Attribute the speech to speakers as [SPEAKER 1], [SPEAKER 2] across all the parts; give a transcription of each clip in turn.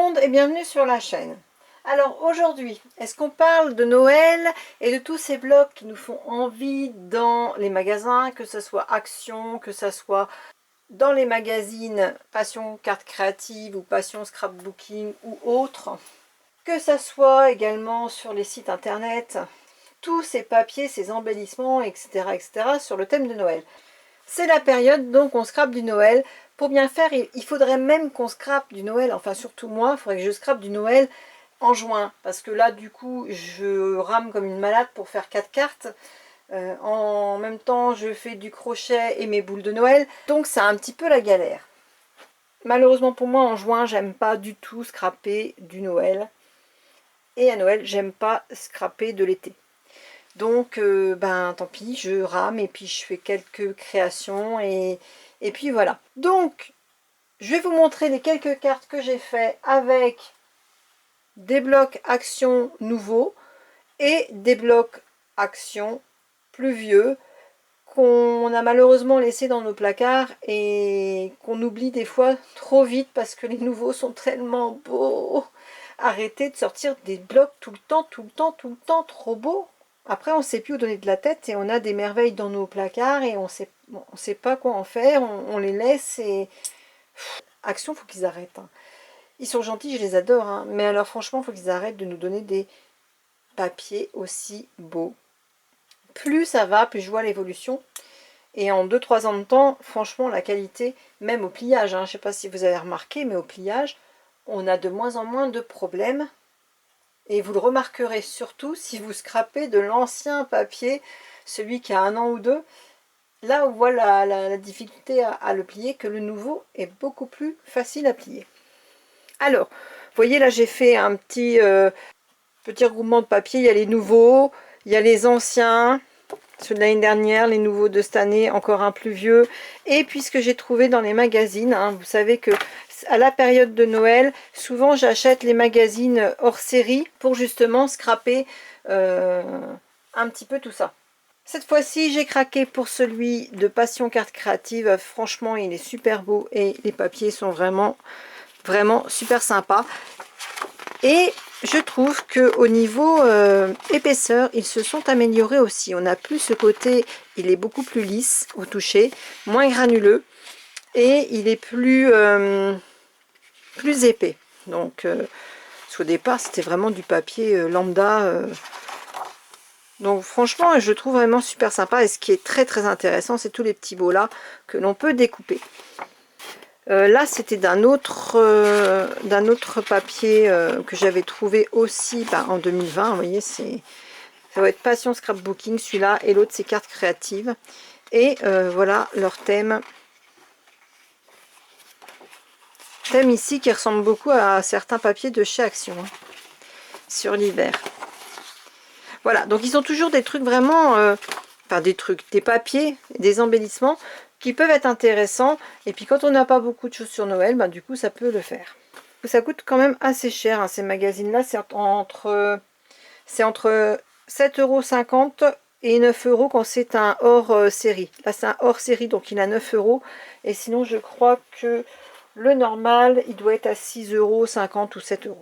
[SPEAKER 1] monde et bienvenue sur la chaîne. Alors aujourd'hui, est-ce qu'on parle de Noël et de tous ces blocs qui nous font envie dans les magasins, que ce soit Action, que ce soit dans les magazines Passion Carte Créative ou Passion Scrapbooking ou autres, que ce soit également sur les sites internet, tous ces papiers, ces embellissements, etc., etc. sur le thème de Noël. C'est la période donc on scrape du Noël. Pour bien faire, il faudrait même qu'on scrape du Noël, enfin surtout moi, il faudrait que je scrape du Noël en juin. Parce que là, du coup, je rame comme une malade pour faire 4 cartes. En même temps, je fais du crochet et mes boules de Noël. Donc, c'est un petit peu la galère. Malheureusement pour moi, en juin, j'aime pas du tout scraper du Noël. Et à Noël, j'aime pas scraper de l'été. Donc, ben tant pis, je rame et puis je fais quelques créations et puis voilà. Donc, je vais vous montrer les quelques cartes que j'ai fait avec des blocs Action nouveaux et des blocs Action plus vieux qu'on a malheureusement laissés dans nos placards et qu'on oublie des fois trop vite parce que les nouveaux sont tellement beaux. Arrêtez de sortir des blocs tout le temps, tout le temps, tout le temps, trop beaux. Après, on ne sait plus où donner de la tête et on a des merveilles dans nos placards et on sait pas quoi en faire, on les laisse et... Action, faut qu'ils arrêtent. Hein. Ils sont gentils, je les adore, hein, mais alors franchement, il faut qu'ils arrêtent de nous donner des papiers aussi beaux. Plus ça va, plus je vois l'évolution. Et en 2-3 ans de temps, franchement, la qualité, même au pliage, hein, je ne sais pas si vous avez remarqué, mais au pliage, on a de moins en moins de problèmes. Et vous le remarquerez surtout si vous scrapez de l'ancien papier, celui qui a 1 an ou 2. Là, on voit la difficulté à le plier, que le nouveau est beaucoup plus facile à plier. Alors, vous voyez, là, j'ai fait un petit regroupement de papier. Il y a les nouveaux, il y a les anciens, ceux de l'année dernière, les nouveaux de cette année, encore un plus vieux. Et puis, ce que j'ai trouvé dans les magazines, hein, vous savez que à la période de Noël, souvent j'achète les magazines hors série pour justement scraper un petit peu tout ça. Cette fois-ci, j'ai craqué pour celui de Passion Carte Créative. Franchement, il est super beau et les papiers sont vraiment super sympas. Et je trouve que au niveau épaisseur, ils se sont améliorés aussi. On n'a plus ce côté, il est beaucoup plus lisse au toucher, moins granuleux et il est plus épais. Donc, au départ, c'était vraiment du papier lambda. Donc, franchement, je trouve vraiment super sympa. Et ce qui est très intéressant, c'est tous les petits bouts là que l'on peut découper. Là, c'était d'un autre papier que j'avais trouvé aussi en 2020. Vous voyez, ça va être Passion Scrapbooking, celui-là, et l'autre, c'est Cartes Créatives. Et voilà leur thème. Thème ici qui ressemble beaucoup à certains papiers de chez Action, hein, sur l'hiver. Voilà, donc ils ont toujours des trucs vraiment... des papiers, des embellissements qui peuvent être intéressants. Et puis quand on n'a pas beaucoup de choses sur Noël, du coup ça peut le faire. Ça coûte quand même assez cher, hein, ces magazines-là. C'est entre 7,50 € et 9 € quand c'est un hors série. Là c'est un hors série, donc il a 9 €. Et sinon je crois que le normal, il doit être à 6,50 € ou 7 €.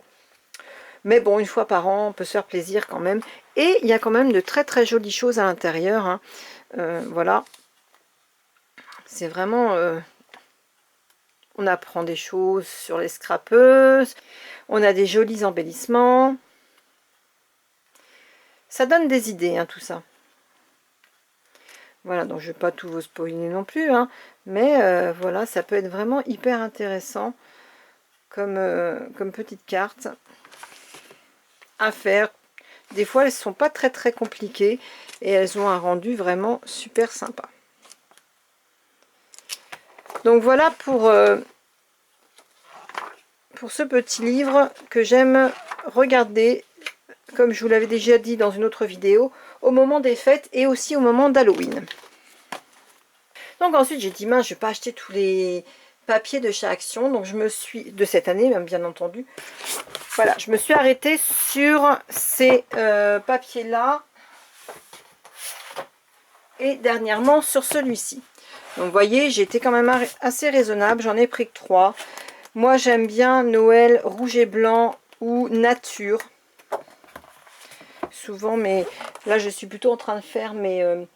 [SPEAKER 1] Mais bon, une fois par an, on peut se faire plaisir quand même. Et il y a quand même de très jolies choses à l'intérieur. Hein. Voilà. C'est vraiment... on apprend des choses sur les scrapeuses. On a des jolis embellissements. Ça donne des idées, hein, tout ça. Voilà, donc je ne vais pas tout vous spoiler non plus. Hein, mais voilà, ça peut être vraiment hyper intéressant comme petite carte à faire. Des fois, elles ne sont pas très compliquées et elles ont un rendu vraiment super sympa. Donc voilà pour ce petit livre que j'aime regarder, comme je vous l'avais déjà dit dans une autre vidéo, au moment des fêtes et aussi au moment d'Halloween. Donc ensuite, j'ai dit, mince, je ne vais pas acheter tous les papiers de chez Action. Donc je me suis, de cette année même bien entendu, voilà, je me suis arrêtée sur ces papiers-là. Et dernièrement sur celui-ci. Donc vous voyez, j'ai été quand même assez raisonnable. J'en ai pris que 3. Moi j'aime bien Noël rouge et blanc ou nature. Souvent, mais là je suis plutôt en train de faire mes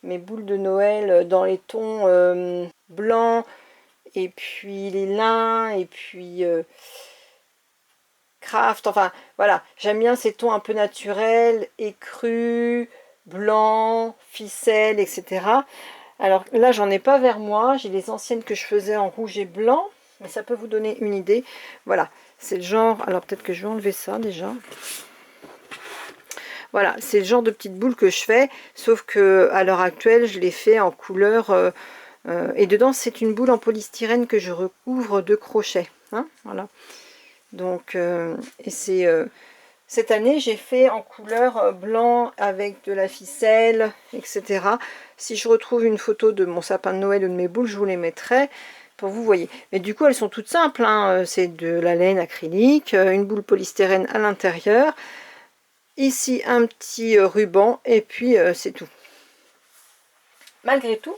[SPEAKER 1] boules de Noël dans les tons blancs, et puis les lins, et puis craft, enfin voilà, j'aime bien ces tons un peu naturels, écrus, blanc, ficelle, etc. Alors là j'en ai pas vers moi, j'ai les anciennes que je faisais en rouge et blanc, mais ça peut vous donner une idée. Voilà, c'est le genre, alors peut-être que je vais enlever ça déjà. Voilà, c'est le genre de petites boules que je fais, sauf que à l'heure actuelle je les fais en couleur et dedans c'est une boule en polystyrène que je recouvre de crochets, hein, voilà. Donc et c'est cette année j'ai fait en couleur blanc avec de la ficelle, etc. Si je retrouve une photo de mon sapin de Noël ou de mes boules, je vous les mettrai pour vous voyez. Mais du coup elles sont toutes simples, hein. C'est de la laine acrylique, une boule polystyrène à l'intérieur, ici un petit ruban, et puis c'est tout. Malgré tout,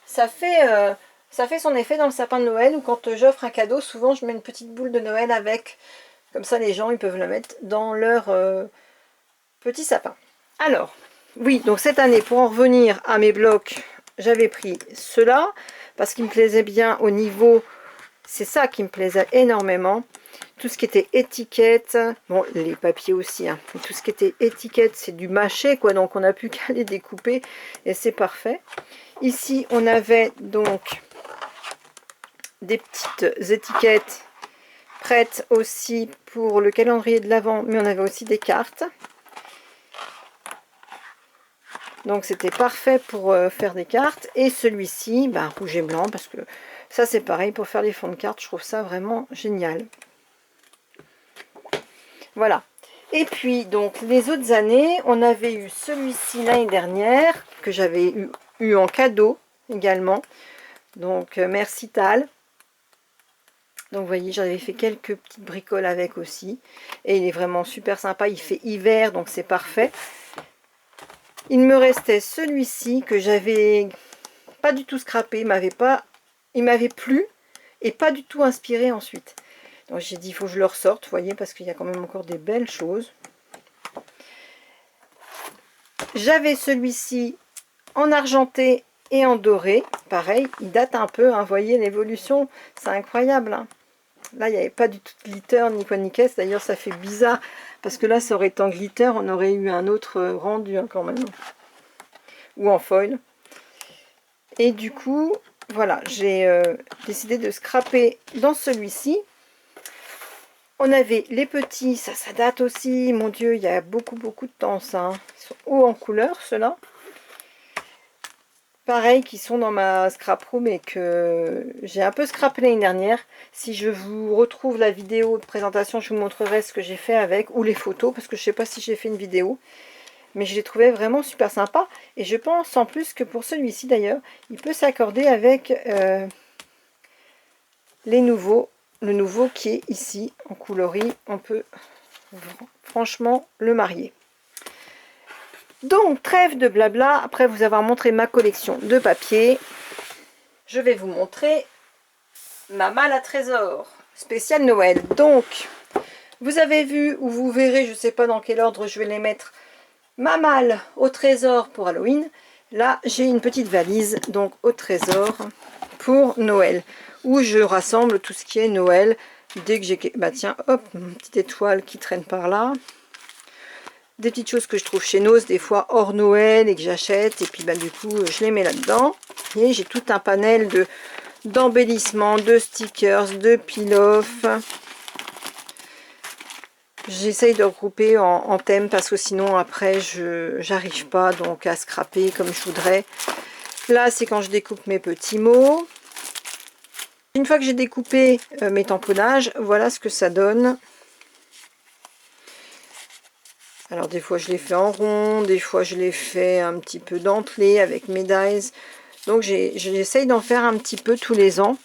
[SPEAKER 1] ça fait son effet dans le sapin de Noël, ou quand j'offre un cadeau, souvent je mets une petite boule de Noël avec, comme ça les gens ils peuvent la mettre dans leur petit sapin. Alors, oui, donc cette année, pour en revenir à mes blocs, j'avais pris ceux-là, parce qu'ils me plaisaient bien au niveau, c'est ça qui me plaisait énormément. Tout ce qui était étiquette, bon les papiers aussi, hein, mais tout ce qui était étiquette c'est du mâché quoi, donc on n'a plus qu'à les découper et c'est parfait. Ici on avait donc des petites étiquettes prêtes aussi pour le calendrier de l'Avent, mais on avait aussi des cartes. Donc c'était parfait pour faire des cartes. Et celui-ci, ben, rouge et blanc, parce que ça c'est pareil pour faire les fonds de cartes, je trouve ça vraiment génial. Voilà. Et puis, donc, les autres années, on avait eu celui-ci l'année dernière, que j'avais eu en cadeau également. Donc, merci Tal. Donc, vous voyez, j'avais fait quelques petites bricoles avec aussi. Et il est vraiment super sympa. Il fait hiver, donc c'est parfait. Il me restait celui-ci que j'avais pas du tout scrappé. Il m'avait plu et pas du tout inspiré ensuite. Donc j'ai dit il faut que je le ressorte, vous voyez, parce qu'il y a quand même encore des belles choses. J'avais celui-ci en argenté et en doré. Pareil, il date un peu, hein, vous voyez l'évolution, c'est incroyable. Hein. Là, il n'y avait pas du tout de glitter ni quoi ni qu'est-ce. D'ailleurs, ça fait bizarre, parce que là, ça aurait été en glitter, on aurait eu un autre rendu hein, quand même. Ou en foil. Et du coup, voilà, j'ai décidé de scraper dans celui-ci. On avait les petits, ça date aussi, mon Dieu, il y a beaucoup de temps ça. Hein. Ils sont hauts en couleur, ceux-là. Pareil, qui sont dans ma scrap room et que j'ai un peu scrapé l'année dernière. Si je vous retrouve la vidéo de présentation, je vous montrerai ce que j'ai fait avec, ou les photos, parce que je ne sais pas si j'ai fait une vidéo. Mais je les trouvais vraiment super sympas. Et je pense en plus que pour celui-ci d'ailleurs, il peut s'accorder avec les nouveaux. Le nouveau qui est ici en coloris, on peut franchement le marier. Donc trêve de blabla, après vous avoir montré ma collection de papier, je vais vous montrer ma malle à trésors spéciale Noël. Donc vous avez vu, ou vous verrez, je ne sais pas dans quel ordre je vais les mettre, ma malle au trésor pour Halloween. Là j'ai une petite valise donc au trésor pour Noël, où je rassemble tout ce qui est Noël. Dès que j'ai... Bah tiens, hop, une petite étoile qui traîne par là. Des petites choses que je trouve chez Nose, des fois hors Noël, et que j'achète. Et puis bah, du coup, je les mets là-dedans. Et j'ai tout un panel d'embellissements, de stickers, de peel-off. J'essaye de regrouper en thème, parce que sinon après, j'arrive pas donc à scraper comme je voudrais. Là, c'est quand je découpe mes petits mots. Une fois que j'ai découpé mes tamponnages, voilà ce que ça donne. Alors des fois je les fais en rond, des fois je les fais un petit peu dentelés avec mes dies. Donc j'essaye d'en faire un petit peu tous les ans.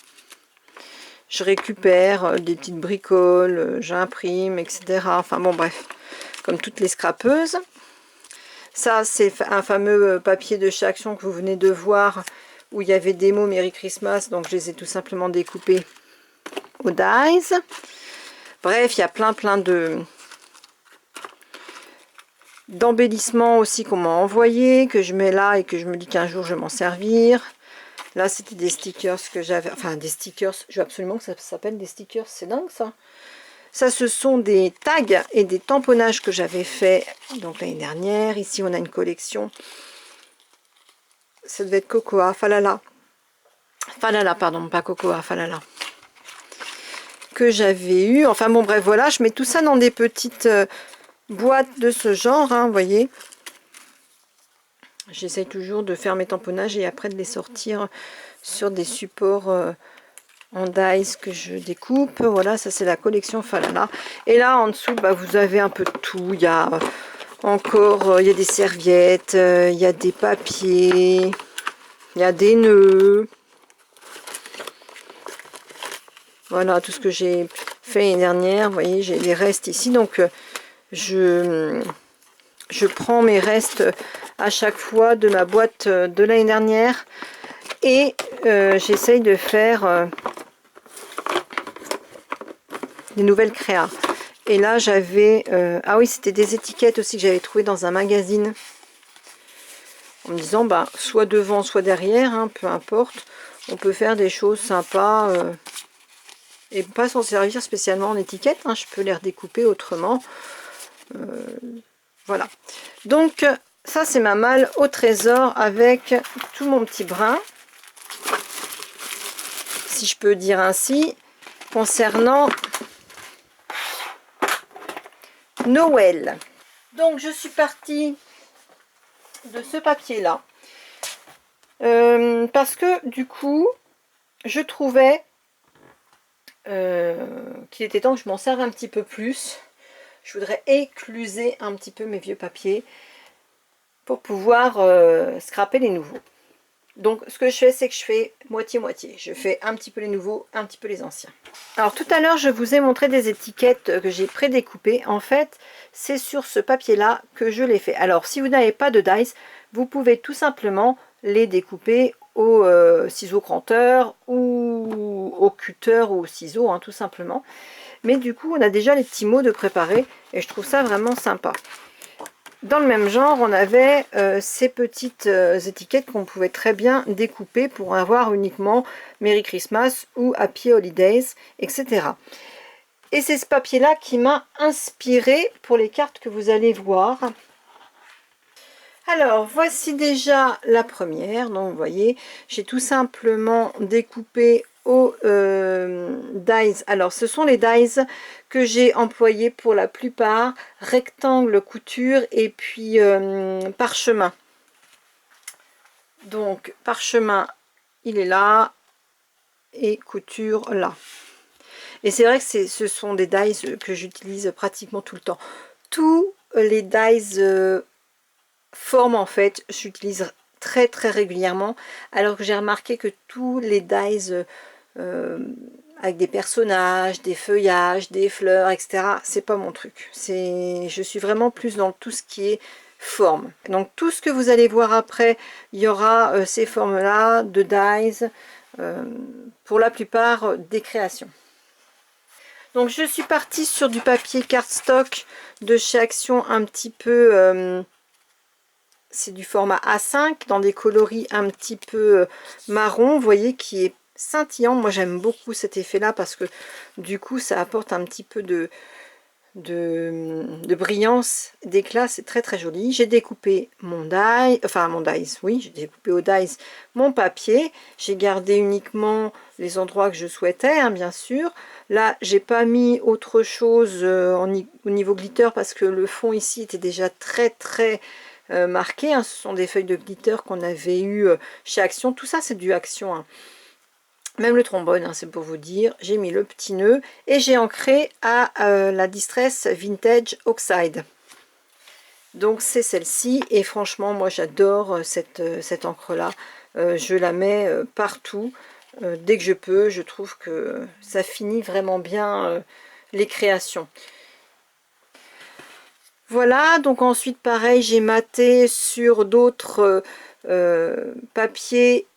[SPEAKER 1] Je récupère des petites bricoles, j'imprime, etc. Enfin bon bref, comme toutes les scrapeuses. Ça c'est un fameux papier de chez Action que vous venez de voir, où il y avait des mots Merry Christmas, donc je les ai tout simplement découpés au dies. Bref, il y a plein d'embellissements aussi qu'on m'a envoyé, que je mets là et que je me dis qu'un jour je vais m'en servir. Là, c'était des stickers que j'avais, enfin des stickers, je veux absolument que ça s'appelle des stickers, c'est dingue ça. Ça, ce sont des tags et des tamponnages que j'avais fait donc l'année dernière. Ici, on a une collection. Ça devait être Cocoa, Falala. Falala, pardon, pas Cocoa, Falala. Que j'avais eu. Enfin bon, bref, voilà, je mets tout ça dans des petites boîtes de ce genre, hein, vous voyez. J'essaye toujours de faire mes tamponnages et après de les sortir sur des supports en dies que je découpe. Voilà, ça c'est la collection Falala. Et là, en dessous, bah, vous avez un peu de tout. Il y a encore, il y a des serviettes, il y a des papiers, il y a des nœuds. Voilà, tout ce que j'ai fait l'année dernière. Vous voyez, j'ai les restes ici. Donc, je prends mes restes à chaque fois de ma boîte de l'année dernière. Et j'essaye de faire des nouvelles créas. Et là, j'avais... ah oui, c'était des étiquettes aussi que j'avais trouvées dans un magazine. En me disant, bah, soit devant, soit derrière, hein, peu importe. On peut faire des choses sympas. Et pas s'en servir spécialement en étiquette. Hein, je peux les redécouper autrement. Voilà. Donc, ça, c'est ma malle au trésor avec tout mon petit brin. Si je peux dire ainsi. Concernant Noël. Donc, je suis partie de ce papier là parce que du coup je trouvais qu'il était temps que je m'en serve un petit peu plus. Je voudrais écluser un petit peu mes vieux papiers pour pouvoir scraper les nouveaux. Donc ce que je fais, c'est que je fais moitié-moitié. Je fais un petit peu les nouveaux, un petit peu les anciens. Alors tout à l'heure, je vous ai montré des étiquettes que j'ai prédécoupées. En fait, c'est sur ce papier-là que je les fais. Alors si vous n'avez pas de dies, vous pouvez tout simplement les découper au ciseau cranteur ou au cutter ou au ciseau, hein, tout simplement. Mais du coup, on a déjà les petits mots de préparer et je trouve ça vraiment sympa. Dans le même genre, on avait ces petites étiquettes qu'on pouvait très bien découper pour avoir uniquement Merry Christmas ou Happy Holidays, etc. Et c'est ce papier-là qui m'a inspiré pour les cartes que vous allez voir. Alors, voici déjà la première. Donc, vous voyez, j'ai tout simplement découpé au dies. Alors, ce sont les dies que j'ai employés pour la plupart, rectangle, couture et puis parchemin. Donc, parchemin, il est là et couture là. Et c'est vrai que ce sont des dies que j'utilise pratiquement tout le temps. Tous les dies forme en fait, j'utilise très régulièrement, alors que j'ai remarqué que tous les dies avec des personnages, des feuillages, des fleurs, etc., c'est pas mon truc. Je suis vraiment plus dans tout ce qui est forme. Donc tout ce que vous allez voir après, il y aura ces formes là de dies pour la plupart des créations. Donc je suis partie sur du papier cardstock de chez Action, un petit peu c'est du format A5 dans des coloris un petit peu marron, vous voyez, qui est scintillant. Moi j'aime beaucoup cet effet là parce que du coup ça apporte un petit peu de brillance, d'éclat, c'est très joli. J'ai découpé mon die, enfin mon dies, oui, j'ai découpé au dies mon papier. J'ai gardé uniquement les endroits que je souhaitais, hein, bien sûr. Là, j'ai pas mis autre chose au niveau glitter parce que le fond ici était déjà très marqué, hein. Ce sont des feuilles de glitter qu'on avait eu chez Action. Tout ça, c'est du Action, hein. Même le trombone, hein, c'est pour vous dire. J'ai mis le petit nœud et j'ai ancré à la Distress Vintage Oxide. Donc c'est celle-ci et franchement moi j'adore cette encre là. Je la mets partout dès que je peux. Je trouve que ça finit vraiment bien les créations. Voilà, donc ensuite pareil, j'ai maté sur d'autres papiers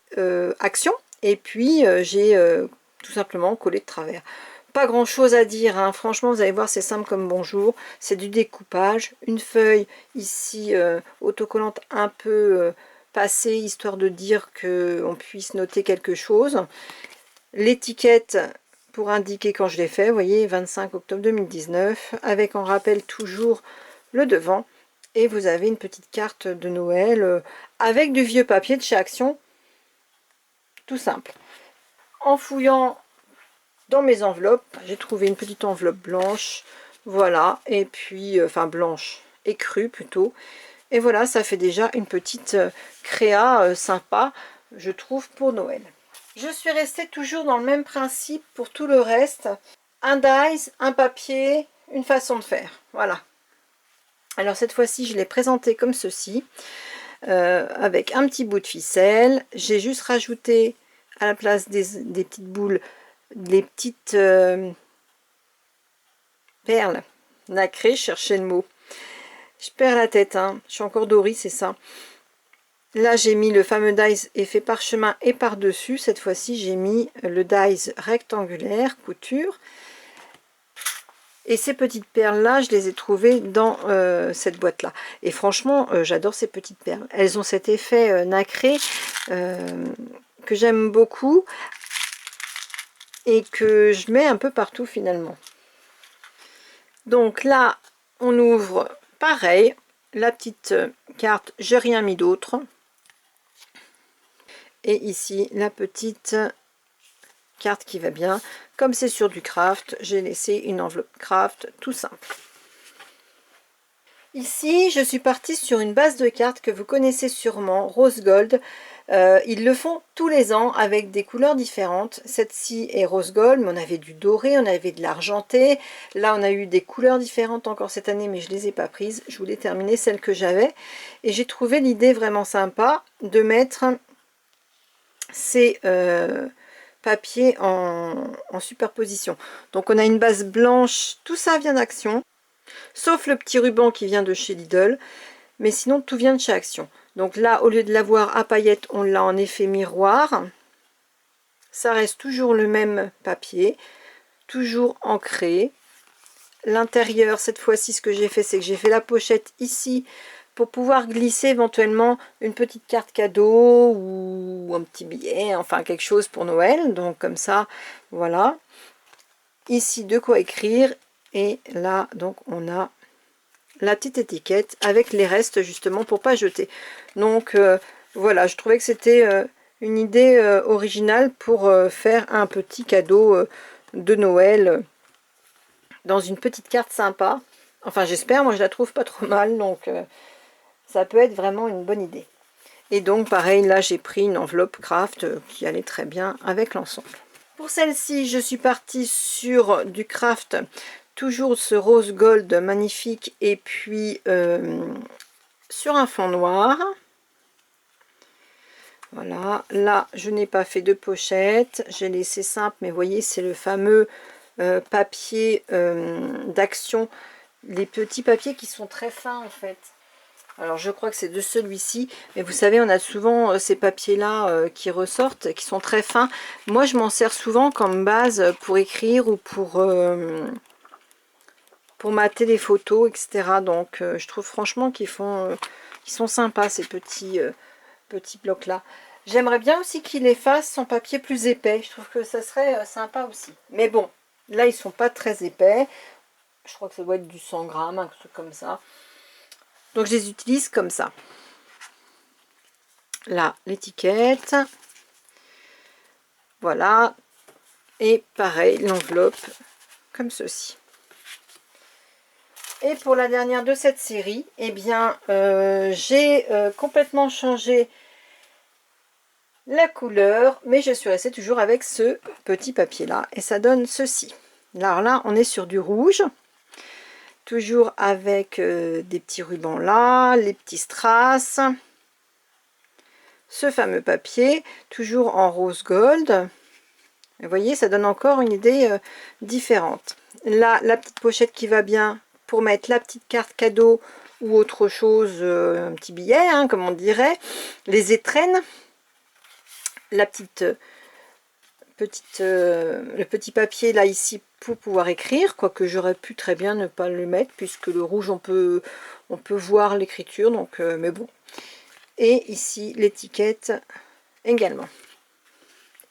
[SPEAKER 1] Action. Et puis j'ai tout simplement collé de travers. Pas grand chose à dire, hein. Franchement vous allez voir, c'est simple comme bonjour. C'est du découpage, une feuille ici autocollante un peu passée, histoire de dire qu'on puisse noter quelque chose. L'étiquette pour indiquer quand je l'ai fait, vous voyez, 25 octobre 2019, avec en rappel toujours le devant. Et vous avez une petite carte de Noël avec du vieux papier de chez Action, tout simple. En fouillant dans mes enveloppes, j'ai trouvé une petite enveloppe blanche, voilà, et puis, enfin blanche, écrue plutôt. Et voilà, ça fait déjà une petite créa sympa, je trouve, pour Noël. Je suis restée toujours dans le même principe pour tout le reste. Un dies, un papier, une façon de faire. Voilà. Alors cette fois-ci, je l'ai présenté comme ceci, avec un petit bout de ficelle. J'ai juste rajouté à la place des petites boules, des petites perles nacrées, cherchez le mot. Je perds la tête, hein. Je suis encore Dory, c'est ça. Là, j'ai mis le fameux dies effet parchemin et par-dessus. Cette fois-ci, j'ai mis le dies rectangulaire, couture. Et ces petites perles-là, je les ai trouvées dans cette boîte-là. Et franchement, j'adore ces petites perles. Elles ont cet effet nacré que j'aime beaucoup et que je mets un peu partout finalement. Donc là, on ouvre pareil. La petite carte, j'ai rien mis d'autre. Et ici, la petite carte qui va bien. Comme c'est sur du craft, j'ai laissé une enveloppe craft tout simple. Ici, je suis partie sur une base de cartes que vous connaissez sûrement, Rose Gold. Ils le font tous les ans avec des couleurs différentes. Cette-ci est Rose Gold, mais on avait du doré, on avait de l'argenté. Là, on a eu des couleurs différentes encore cette année, mais je ne les ai pas prises. Je voulais terminer celles que j'avais. Et j'ai trouvé l'idée vraiment sympa de mettre ces papiers en superposition. Donc, on a une base blanche, tout ça vient d'Action. Sauf le petit ruban qui vient de chez Lidl, mais sinon tout vient de chez Action. Donc là, au lieu de l'avoir à paillettes, on l'a en effet miroir. Ça reste toujours le même papier, toujours ancré. L'intérieur, cette fois-ci, ce que j'ai fait, c'est que j'ai fait la pochette ici pour pouvoir glisser éventuellement une petite carte cadeau ou un petit billet, enfin quelque chose pour Noël. Donc comme ça, voilà. Ici, de quoi écrire. Et là, donc, on a la petite étiquette avec les restes, justement, pour pas jeter. Donc, voilà, je trouvais que c'était une idée originale pour faire un petit cadeau de Noël dans une petite carte sympa. Enfin, j'espère, moi, je la trouve pas trop mal, donc ça peut être vraiment une bonne idée. Et donc, pareil, là, j'ai pris une enveloppe craft qui allait très bien avec l'ensemble. Pour celle-ci, je suis partie sur du craft, toujours ce rose gold magnifique, et puis sur un fond noir. Voilà, là je n'ai pas fait de pochette, j'ai laissé simple, mais vous voyez, c'est le fameux papier d'Action, les petits papiers qui sont très fins en fait. Alors je crois que c'est de celui-ci, mais vous savez, on a souvent ces papiers-là qui ressortent, qui sont très fins. Moi, je m'en sers souvent comme base pour écrire ou pour mater les photos, etc. Donc je trouve franchement qu'ils sont sympas ces petits blocs-là. J'aimerais bien aussi qu'il les fasse en papier plus épais. Je trouve que ça serait sympa aussi. Mais bon, là, ils sont pas très épais. Je crois que ça doit être du 100 grammes, un truc comme ça. Donc je les utilise comme ça. Là, l'étiquette. Voilà. Et pareil, l'enveloppe, comme ceci. Et pour la dernière de cette série, eh bien, j'ai complètement changé la couleur, mais je suis restée toujours avec ce petit papier là, et ça donne ceci. Alors là, on est sur du rouge. Toujours avec des petits rubans là, les petits strass, ce fameux papier, toujours en rose gold. Vous voyez, ça donne encore une idée différente. Là, la petite pochette qui va bien pour mettre la petite carte cadeau ou autre chose, un petit billet, hein, comme on dirait. Les étrennes, la petite le petit papier là ici pour pouvoir écrire, quoique j'aurais pu très bien ne pas le mettre puisque le rouge on peut voir l'écriture, donc mais bon. Et ici l'étiquette également.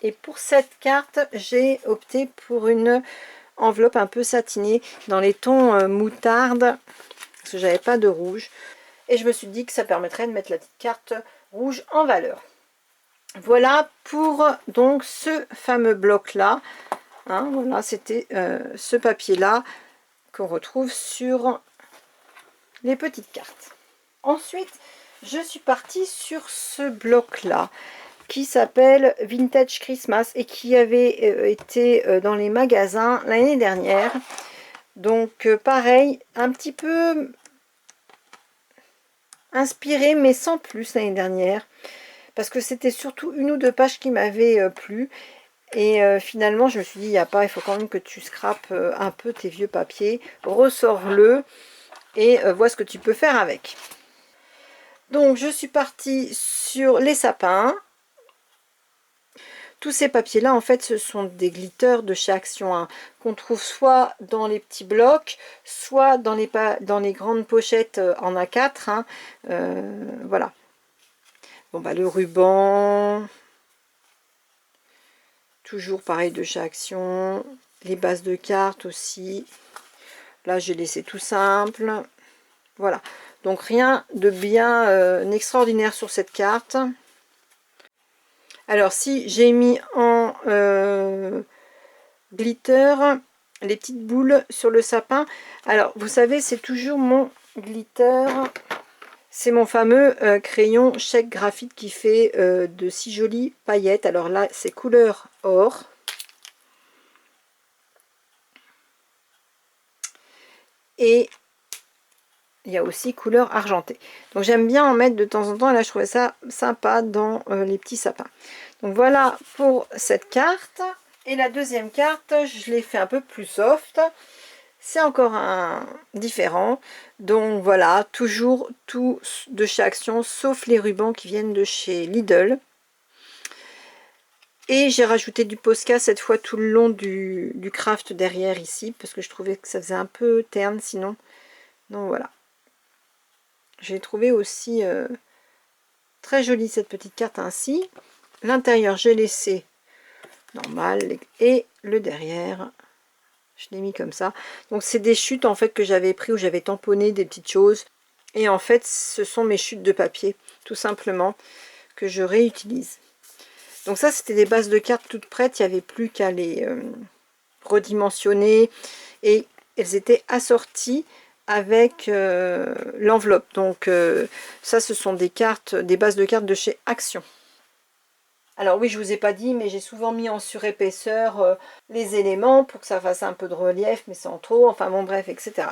[SPEAKER 1] Et pour cette carte, j'ai opté pour une enveloppe un peu satinée dans les tons moutarde, parce que j'avais pas de rouge. Et je me suis dit que ça permettrait de mettre la petite carte rouge en valeur. Voilà pour donc ce fameux bloc là. Hein, voilà, c'était ce papier là qu'on retrouve sur les petites cartes. Ensuite, je suis partie sur ce bloc là qui s'appelle Vintage Christmas et qui avait été dans les magasins l'année dernière. Donc pareil, un petit peu inspiré mais sans plus l'année dernière, parce que c'était surtout une ou deux pages qui m'avaient plu. Et finalement je me suis dit, il faut quand même que tu scrapes un peu tes vieux papiers, ressors-le et vois ce que tu peux faire avec. Donc je suis partie sur les sapins. Tous ces papiers là en fait ce sont des glitters de chez Action 1 qu'on trouve soit dans les petits blocs, soit dans les grandes pochettes en A4 hein. Voilà. Bon bah le ruban, toujours pareil de chez Action, les bases de cartes aussi. Là j'ai laissé tout simple. Voilà, donc rien de bien extraordinaire sur cette carte. Alors si j'ai mis en glitter les petites boules sur le sapin, alors vous savez c'est toujours mon glitter, c'est mon fameux crayon chèque graphite qui fait de si jolies paillettes. Alors là c'est couleur or et il y a aussi couleur argentée. Donc j'aime bien en mettre de temps en temps et là je trouvais ça sympa dans les petits sapins. Donc voilà pour cette carte. Et la deuxième carte, je l'ai fait un peu plus soft. C'est encore un différent. Donc voilà, toujours tout de chez Action, sauf les rubans qui viennent de chez Lidl. Et j'ai rajouté du Posca cette fois tout le long du craft derrière ici, parce que je trouvais que ça faisait un peu terne sinon. Donc voilà. J'ai trouvé aussi très jolie cette petite carte ainsi. L'intérieur j'ai laissé normal et le derrière je l'ai mis comme ça. Donc c'est des chutes en fait que j'avais pris où j'avais tamponné des petites choses et en fait ce sont mes chutes de papier tout simplement que je réutilise. Donc ça c'était des bases de cartes toutes prêtes, il n'y avait plus qu'à les redimensionner et elles étaient assorties avec l'enveloppe. Donc ça ce sont des cartes, des bases de cartes de chez Action. Alors oui, je vous ai pas dit, mais j'ai souvent mis en surépaisseur les éléments pour que ça fasse un peu de relief, mais sans trop, enfin bon bref, etc.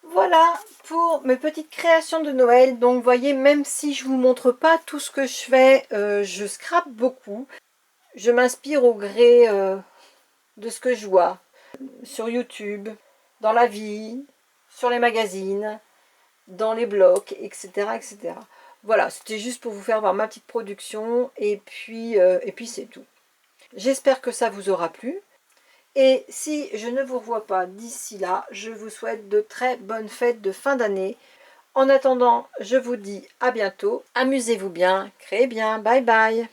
[SPEAKER 1] Voilà pour mes petites créations de Noël. Donc vous voyez, même si je vous montre pas tout ce que je fais, je scrape beaucoup. Je m'inspire au gré de ce que je vois sur YouTube, dans la vie, sur les magazines, dans les blogs, etc. etc. Voilà, c'était juste pour vous faire voir ma petite production et puis c'est tout. J'espère que ça vous aura plu. Et si je ne vous revois pas d'ici là, je vous souhaite de très bonnes fêtes de fin d'année. En attendant, je vous dis à bientôt. Amusez-vous bien, créez bien. Bye bye.